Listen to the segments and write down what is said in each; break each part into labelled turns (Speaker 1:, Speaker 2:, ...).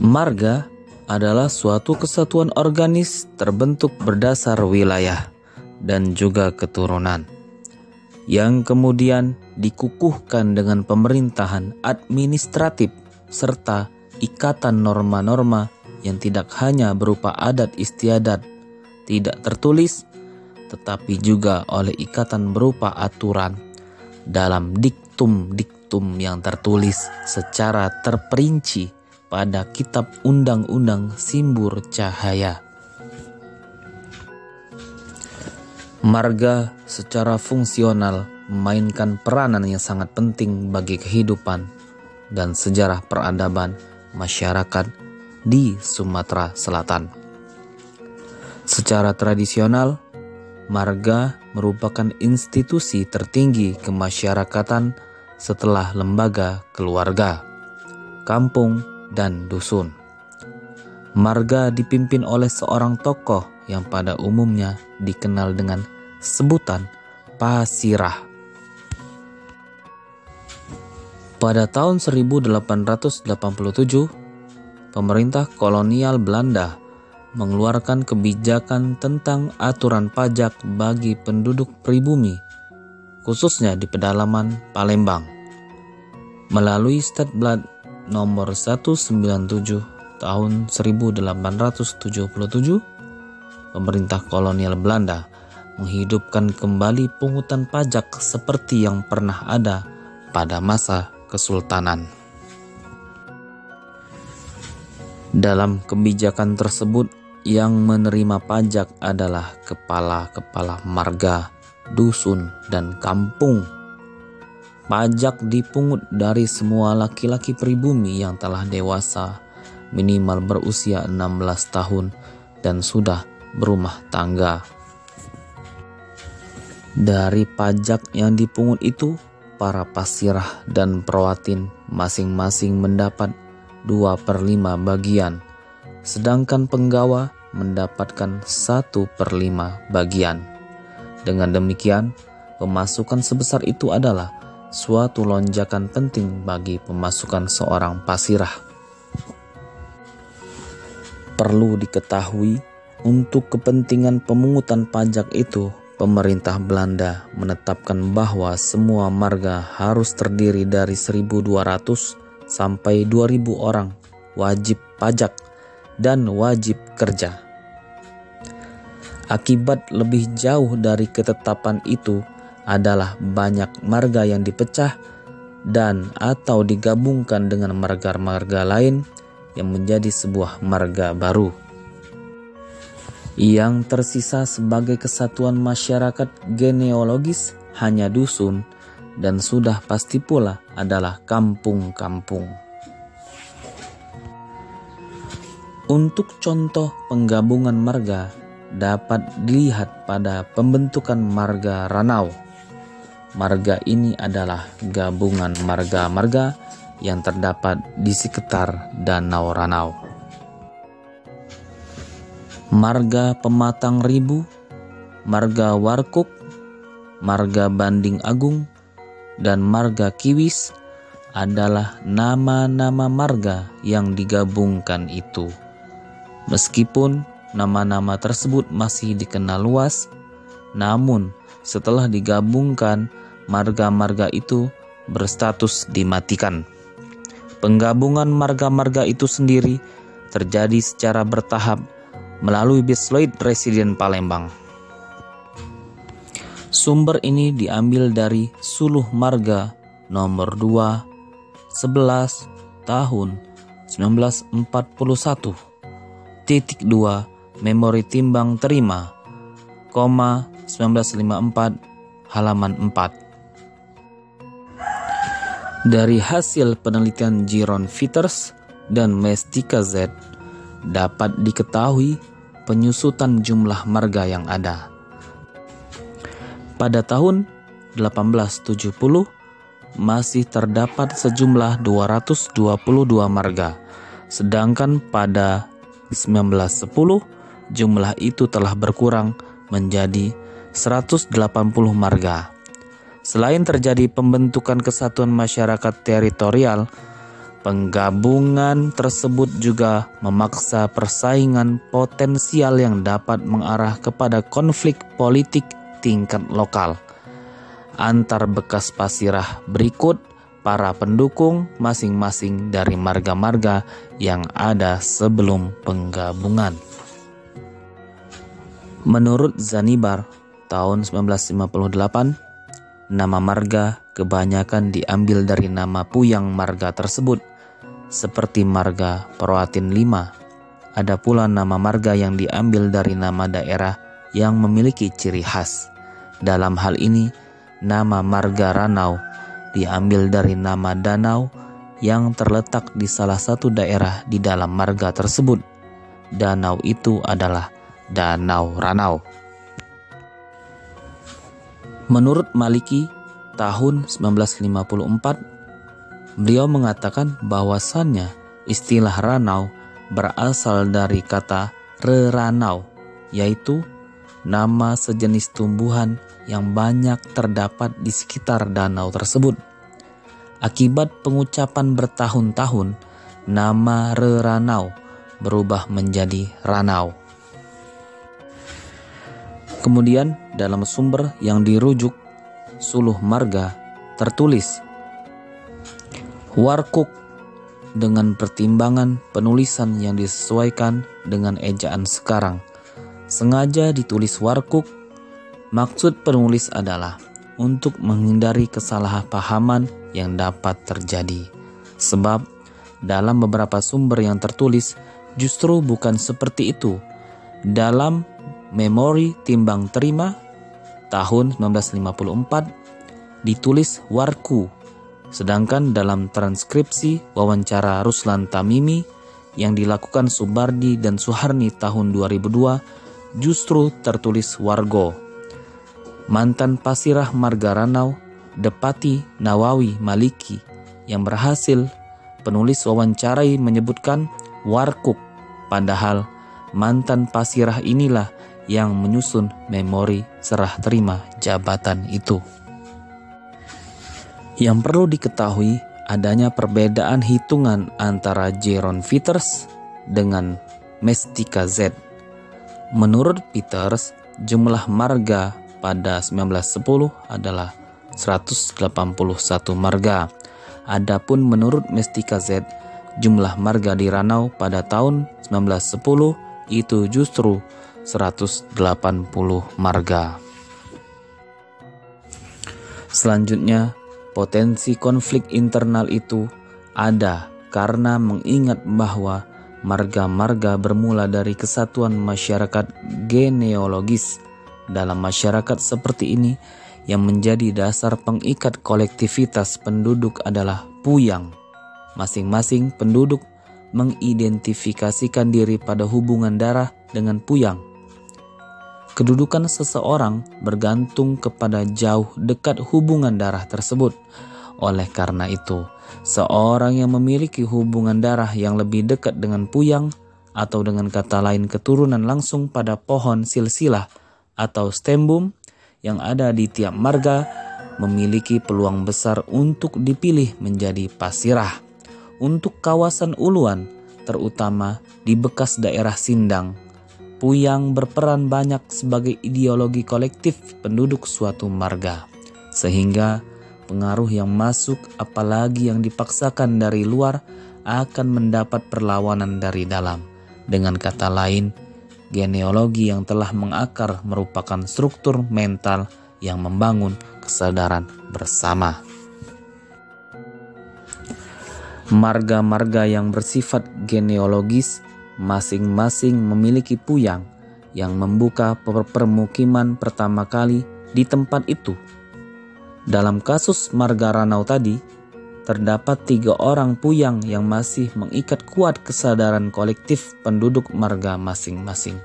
Speaker 1: Marga adalah suatu kesatuan organis terbentuk berdasar wilayah dan juga keturunan, yang kemudian dikukuhkan dengan pemerintahan administratif serta ikatan norma-norma yang tidak hanya berupa adat istiadat tidak tertulis, tetapi juga oleh ikatan berupa aturan dalam diktum-diktum yang tertulis secara terperinci pada Kitab Undang-Undang Simbur Cahaya. Marga secara fungsional memainkan peranan yang sangat penting bagi kehidupan dan sejarah peradaban masyarakat di Sumatera Selatan. Secara tradisional, marga merupakan institusi tertinggi kemasyarakatan setelah lembaga keluarga, kampung, dan dusun. Marga dipimpin oleh seorang tokoh yang pada umumnya dikenal dengan sebutan Pasirah. Pada tahun 1887, pemerintah kolonial Belanda mengeluarkan kebijakan tentang aturan pajak bagi penduduk pribumi, khususnya di pedalaman Palembang. Melalui Statblad nomor 197 tahun 1877, pemerintah kolonial Belanda menghidupkan kembali pungutan pajak seperti yang pernah ada pada masa Kesultanan. Dalam kebijakan tersebut, yang menerima pajak adalah kepala-kepala marga, dusun, dan kampung. Pajak dipungut dari semua laki-laki pribumi yang telah dewasa, minimal berusia 16 tahun, dan sudah berumah tangga. Dari pajak yang dipungut itu, para pasirah dan perwatin masing-masing mendapat 2/5 bagian, sedangkan penggawa mendapatkan 1/5 bagian. Dengan demikian, pemasukan sebesar itu adalah suatu lonjakan penting bagi pemasukan seorang pasirah. Perlu diketahui, untuk kepentingan pemungutan pajak itu, pemerintah Belanda menetapkan bahwa semua marga harus terdiri dari 1.200 sampai 2.000 orang wajib pajak dan wajib kerja. Akibat lebih jauh dari ketetapan itu adalah banyak marga yang dipecah dan atau digabungkan dengan marga-marga lain yang menjadi sebuah marga baru. Yang tersisa sebagai kesatuan masyarakat genealogis hanya dusun, dan sudah pasti pula adalah kampung-kampung. Untuk contoh penggabungan marga dapat dilihat pada pembentukan marga Ranau. Marga ini adalah gabungan marga-marga yang terdapat di sekitar Danau Ranau. Marga Pematang Ribu, marga Warkuk, marga Banding Agung, dan marga Kiwis adalah nama-nama marga yang digabungkan itu. Meskipun nama-nama tersebut masih dikenal luas, namun setelah digabungkan, marga-marga itu berstatus dimatikan. Penggabungan marga-marga itu sendiri terjadi secara bertahap melalui Bisloid Residen Palembang. Sumber ini diambil dari Suluh Marga nomor 2/11 tahun 1941, titik 2 Memori Timbang Terima, 1954 halaman 4. Dari hasil penelitian Giron Vitters dan Mestika Z dapat diketahui penyusutan jumlah marga yang ada. Pada tahun 1870 masih terdapat sejumlah 222 marga, sedangkan pada 1910 jumlah itu telah berkurang menjadi 180 marga. Selain terjadi pembentukan kesatuan masyarakat teritorial, Penggabungan tersebut juga memaksa persaingan potensial yang dapat mengarah kepada konflik politik tingkat lokal antar bekas pasirah berikut para pendukung masing-masing dari marga-marga yang ada sebelum penggabungan. Menurut Zanibar tahun 1958, nama marga kebanyakan diambil dari nama puyang marga tersebut, seperti marga Proatin 5. Ada pula nama marga yang diambil dari nama daerah yang memiliki ciri khas. Dalam hal ini, nama marga Ranau diambil dari nama danau yang terletak di salah satu daerah di dalam marga tersebut. Danau itu adalah Danau Ranau. Menurut Maliki tahun 1954, beliau mengatakan bahwasannya istilah Ranau berasal dari kata reranau, yaitu nama sejenis tumbuhan yang banyak terdapat di sekitar danau tersebut. Akibat pengucapan bertahun-tahun, nama reranau berubah menjadi Ranau. Kemudian dalam sumber yang dirujuk Suluh Marga tertulis Warkuk dengan pertimbangan penulisan yang disesuaikan dengan ejaan sekarang. Sengaja ditulis Warkuk, maksud penulis adalah untuk menghindari kesalahpahaman yang dapat terjadi. Sebab dalam beberapa sumber yang tertulis justru bukan seperti itu. Dalam Memori Timbang Terima tahun 1954 ditulis Warku. Sedangkan dalam transkripsi wawancara Ruslan Tamimi yang dilakukan Subardi dan Suharni tahun 2002 justru tertulis Wargo. Mantan pasirah marga Ranau, Depati Nawawi Maliki yang berhasil penulis wawancarai menyebutkan Warkuk, padahal mantan pasirah inilah yang menyusun memori serah terima jabatan itu. Yang perlu diketahui adanya perbedaan hitungan antara Jeroen Vieters dengan Mestika Z. Menurut Vieters, jumlah marga pada 1910 adalah 181 marga. Adapun menurut Mestika Z, jumlah marga di Ranau pada tahun 1910 itu justru 180 marga. Selanjutnya, potensi konflik internal itu ada karena mengingat bahwa marga-marga bermula dari kesatuan masyarakat genealogis. Dalam masyarakat seperti ini, yang menjadi dasar pengikat kolektivitas penduduk adalah puyang. Masing-masing penduduk mengidentifikasikan diri pada hubungan darah dengan puyang. Kedudukan seseorang bergantung kepada jauh dekat hubungan darah tersebut. Oleh karena itu, seorang yang memiliki hubungan darah yang lebih dekat dengan puyang, atau dengan kata lain keturunan langsung pada pohon silsilah atau stembum yang ada di tiap marga, memiliki peluang besar untuk dipilih menjadi pasirah. Untuk kawasan uluan, terutama di bekas daerah Sindang, puyang berperan banyak sebagai ideologi kolektif penduduk suatu marga, sehingga pengaruh yang masuk, apalagi yang dipaksakan dari luar, akan mendapat perlawanan dari dalam. Dengan kata lain, genealogi yang telah mengakar merupakan struktur mental yang membangun kesadaran bersama. Marga-marga yang bersifat genealogis masing-masing memiliki puyang yang membuka permukiman pertama kali di tempat itu. Dalam kasus marga Ranau tadi, terdapat 3 orang puyang yang masih mengikat kuat kesadaran kolektif penduduk marga masing-masing.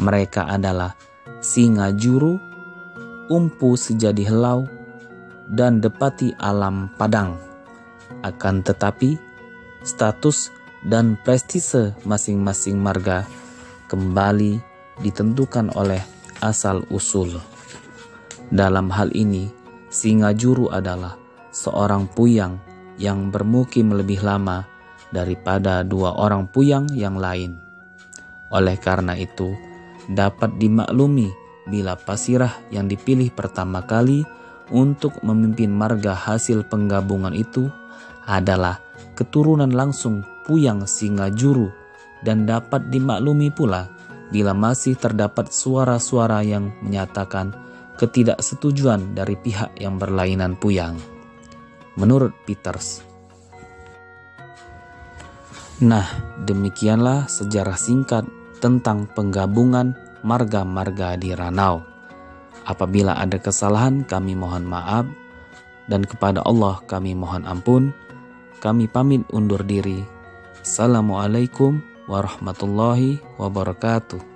Speaker 1: Mereka adalah Singajuru, Umpu Sejadi Helau, dan Depati Alam Padang. Akan tetapi, status dan prestise masing-masing marga kembali ditentukan oleh asal-usul. Dalam hal ini, Singajuru adalah seorang puyang yang bermukim lebih lama daripada 2 orang puyang yang lain. Oleh karena itu, dapat dimaklumi bila Pasirah yang dipilih pertama kali untuk memimpin marga hasil penggabungan itu adalah keturunan langsung Puyang Singajuru, dan dapat dimaklumi pula bila masih terdapat suara-suara yang menyatakan ketidaksetujuan dari pihak yang berlainan Puyang. Menurut Peters. Nah, demikianlah sejarah singkat tentang penggabungan marga-marga di Ranau. Apabila ada kesalahan, kami mohon maaf, dan kepada Allah kami mohon ampun. Kami pamit undur diri. Assalamualaikum warahmatullahi wabarakatuh.